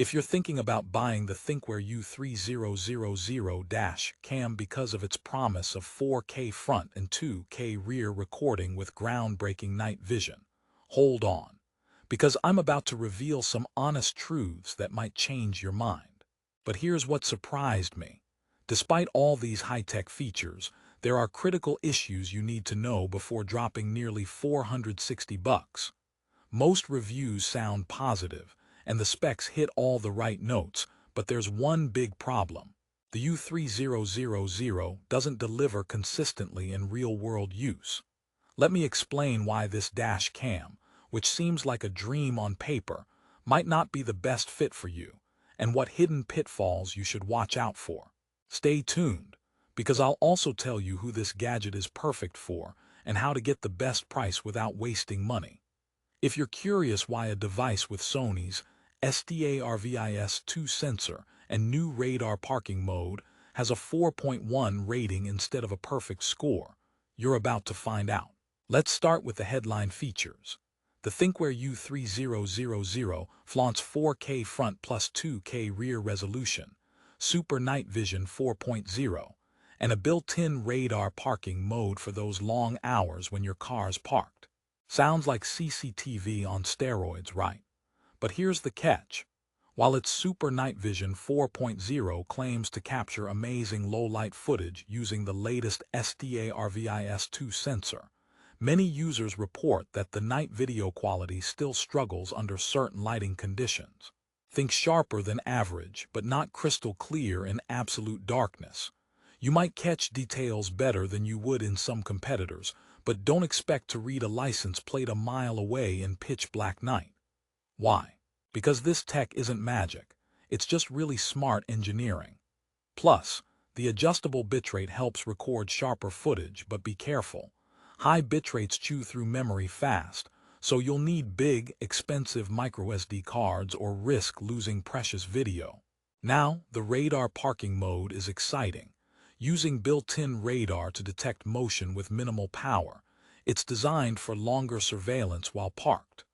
If you're thinking about buying the Thinkware U3000-cam because of its promise of 4K front and 2K rear recording with groundbreaking night vision, hold on, because I'm about to reveal some honest truths that might change your mind. But here's what surprised me. Despite all these high-tech features, there are critical issues you need to know before dropping nearly $460. Most reviews sound positive, and the specs hit all the right notes, but there's one big problem. The U3000 doesn't deliver consistently in real-world use. Let me explain why this dash cam, which seems like a dream on paper, might not be the best fit for you, and what hidden pitfalls you should watch out for. Stay tuned, because I'll also tell you who this gadget is perfect for and how to get the best price without wasting money. If you're curious why a device with Sony's SDARVIS2 sensor and new radar parking mode has a 4.1 rating instead of a perfect score, you're about to find out. Let's start with the headline features. The Thinkware U3000 flaunts 4K front plus 2K rear resolution, Super Night Vision 4.0, and a built-in radar parking mode for those long hours when your car's parked. Sounds like CCTV on steroids, right? But here's the catch. While its Super Night Vision 4.0 claims to capture amazing low-light footage using the latest SDARVIS2 sensor, many users report that the night video quality still struggles under certain lighting conditions. Think sharper than average, but not crystal clear in absolute darkness. You might catch details better than you would in some competitors, but don't expect to read a license plate a mile away in pitch-black night. Why? Because this tech isn't magic. It's just really smart engineering. Plus, the adjustable bitrate helps record sharper footage, but be careful. High bitrates chew through memory fast, so you'll need big, expensive microSD cards or risk losing precious video. Now, the radar parking mode is exciting. Using built-in radar to detect motion with minimal power, it's designed for longer surveillance while parked.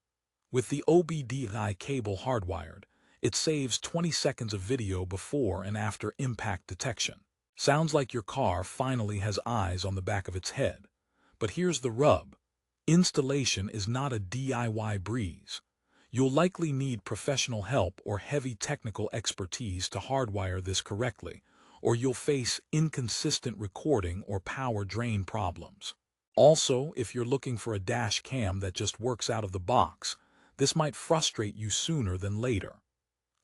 With the OBDI cable hardwired, it saves 20 seconds of video before and after impact detection. Sounds like your car finally has eyes on the back of its head. But here's the rub. Installation is not a DIY breeze. You'll likely need professional help or heavy technical expertise to hardwire this correctly, or you'll face inconsistent recording or power drain problems. Also, if you're looking for a dash cam that just works out of the box, this might frustrate you sooner than later.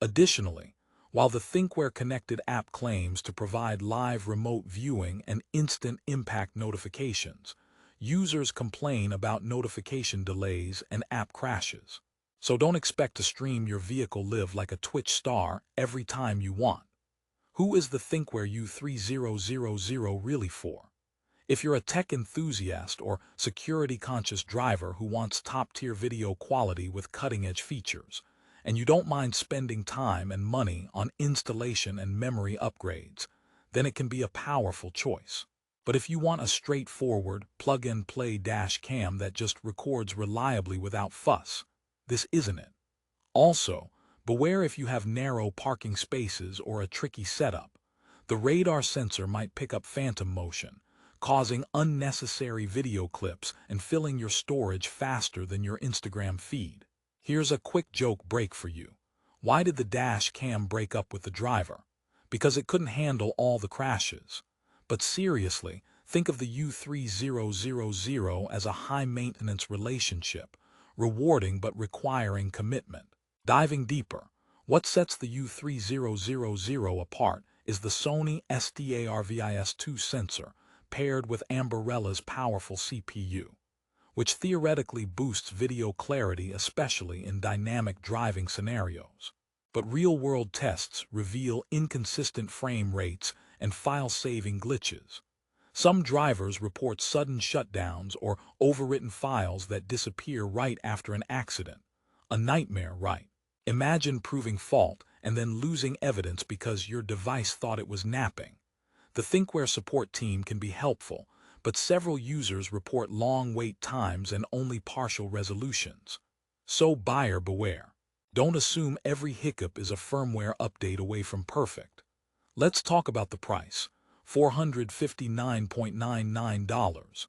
Additionally, while the Thinkware Connected app claims to provide live remote viewing and instant impact notifications, users complain about notification delays and app crashes. So don't expect to stream your vehicle live like a Twitch star every time you want. Who is the Thinkware U3000 really for? If you're a tech enthusiast or security-conscious driver who wants top-tier video quality with cutting-edge features, and you don't mind spending time and money on installation and memory upgrades, then it can be a powerful choice. But if you want a straightforward, plug-and-play dash cam that just records reliably without fuss, this isn't it. Also, beware if you have narrow parking spaces or a tricky setup. The radar sensor might pick up phantom motion, causing unnecessary video clips and filling your storage faster than your Instagram feed. Here's a quick joke break for you. Why did the dash cam break up with the driver? Because it couldn't handle all the crashes. But seriously, think of the U3000 as a high-maintenance relationship, rewarding but requiring commitment. Diving deeper, what sets the U3000 apart is the Sony SDARVIS2 sensor paired with Ambarella's powerful CPU, which theoretically boosts video clarity especially in dynamic driving scenarios. But real-world tests reveal inconsistent frame rates and file-saving glitches. Some drivers report sudden shutdowns or overwritten files that disappear right after an accident. A nightmare, right? Imagine proving fault and then losing evidence because your device thought it was napping. The Thinkware support team can be helpful, but several users report long wait times and only partial resolutions. So buyer beware. Don't assume every hiccup is a firmware update away from perfect. Let's talk about the price, $459.99.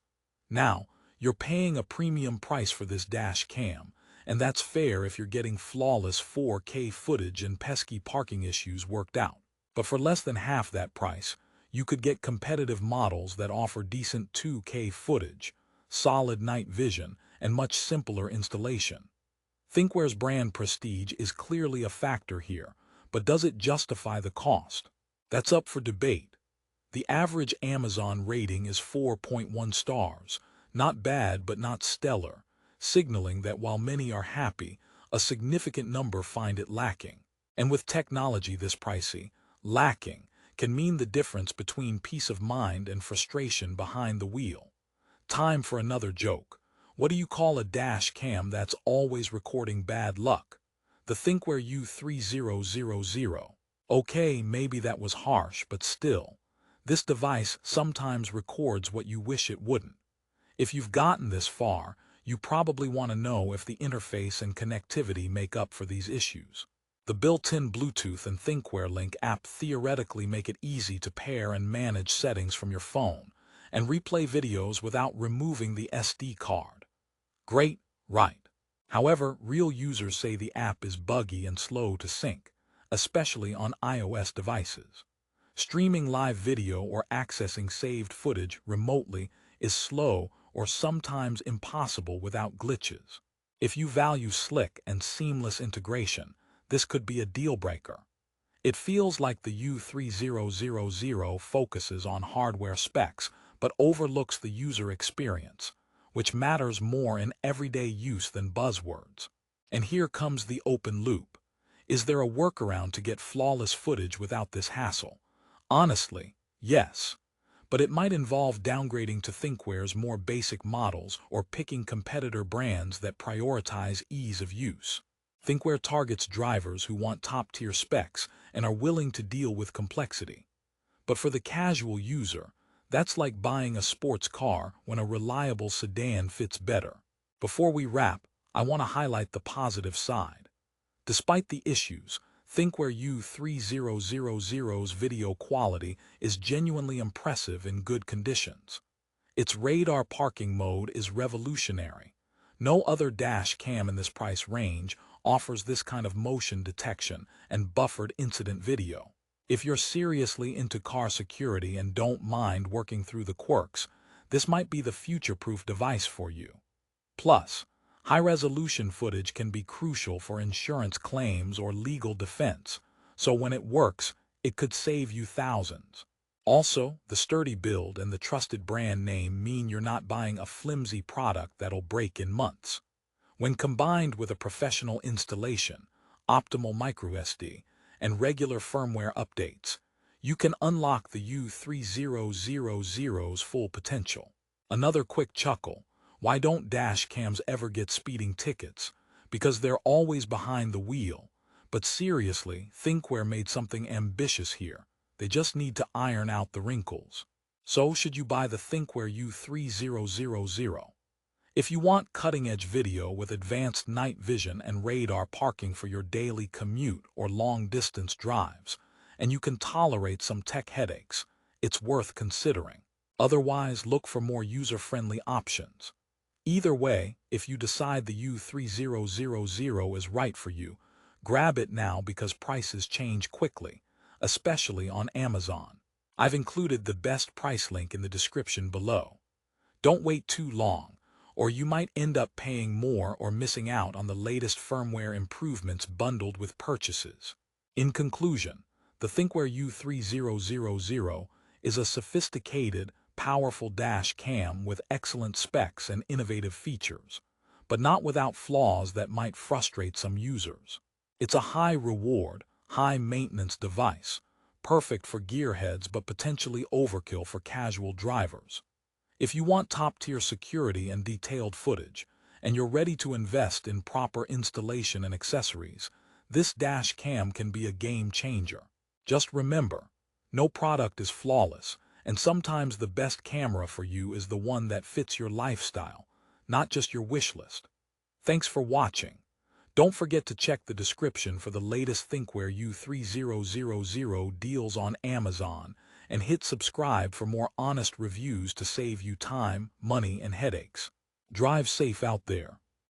Now, you're paying a premium price for this dash cam, and that's fair if you're getting flawless 4K footage and pesky parking issues worked out. But for less than half that price, you could get competitive models that offer decent 2K footage, solid night vision, and much simpler installation. Thinkware's brand prestige is clearly a factor here, but does it justify the cost? That's up for debate. The average Amazon rating is 4.1 stars, not bad but not stellar, signaling that while many are happy, a significant number find it lacking. And with technology this pricey, lacking can mean the difference between peace of mind and frustration behind the wheel. Time for another joke. What do you call a dash cam that's always recording bad luck? The Thinkware U3000. Okay, maybe that was harsh, but still. This device sometimes records what you wish it wouldn't. If you've gotten this far, you probably want to know if the interface and connectivity make up for these issues. The built-in Bluetooth and Thinkware Link app theoretically make it easy to pair and manage settings from your phone and replay videos without removing the SD card. Great, right? However, real users say the app is buggy and slow to sync, especially on iOS devices. Streaming live video or accessing saved footage remotely is slow or sometimes impossible without glitches. If you value slick and seamless integration, this could be a deal breaker. It feels like the U3000 focuses on hardware specs but overlooks the user experience, which matters more in everyday use than buzzwords. And here comes the open loop. Is there a workaround to get flawless footage without this hassle? Honestly, yes. But it might involve downgrading to Thinkware's more basic models or picking competitor brands that prioritize ease of use. Thinkware targets drivers who want top-tier specs and are willing to deal with complexity. But for the casual user, that's like buying a sports car when a reliable sedan fits better. Before we wrap, I want to highlight the positive side. Despite the issues, Thinkware U3000's video quality is genuinely impressive in good conditions. Its radar parking mode is revolutionary. No other dash cam in this price range offers this kind of motion detection and buffered incident video. If you're seriously into car security and don't mind working through the quirks, this might be the future-proof device for you. Plus, high-resolution footage can be crucial for insurance claims or legal defense, so when it works, it could save you thousands. Also, the sturdy build and the trusted brand name mean you're not buying a flimsy product that'll break in months. When combined with a professional installation, optimal microSD, and regular firmware updates, you can unlock the U3000's full potential. Another quick chuckle. Why don't dash cams ever get speeding tickets? Because they're always behind the wheel. But seriously, Thinkware made something ambitious here. They just need to iron out the wrinkles. So should you buy the Thinkware U3000? If you want cutting-edge video with advanced night vision and radar parking for your daily commute or long-distance drives, and you can tolerate some tech headaches, it's worth considering. Otherwise, look for more user-friendly options. Either way, if you decide the U3000 is right for you, grab it now because prices change quickly, especially on Amazon. I've included the best price link in the description below. Don't wait too long, or you might end up paying more or missing out on the latest firmware improvements bundled with purchases. In conclusion, the Thinkware U3000 is a sophisticated, powerful dash cam with excellent specs and innovative features, but not without flaws that might frustrate some users. It's a high-reward, high-maintenance device, perfect for gearheads but potentially overkill for casual drivers. If you want top-tier security and detailed footage, and you're ready to invest in proper installation and accessories, this dash cam can be a game changer. Just remember, no product is flawless, and sometimes the best camera for you is the one that fits your lifestyle, not just your wish list. Thanks for watching. Don't forget to check the description for the latest Thinkware U3000 deals on Amazon, and hit subscribe for more honest reviews to save you time, money, and headaches. Drive safe out there.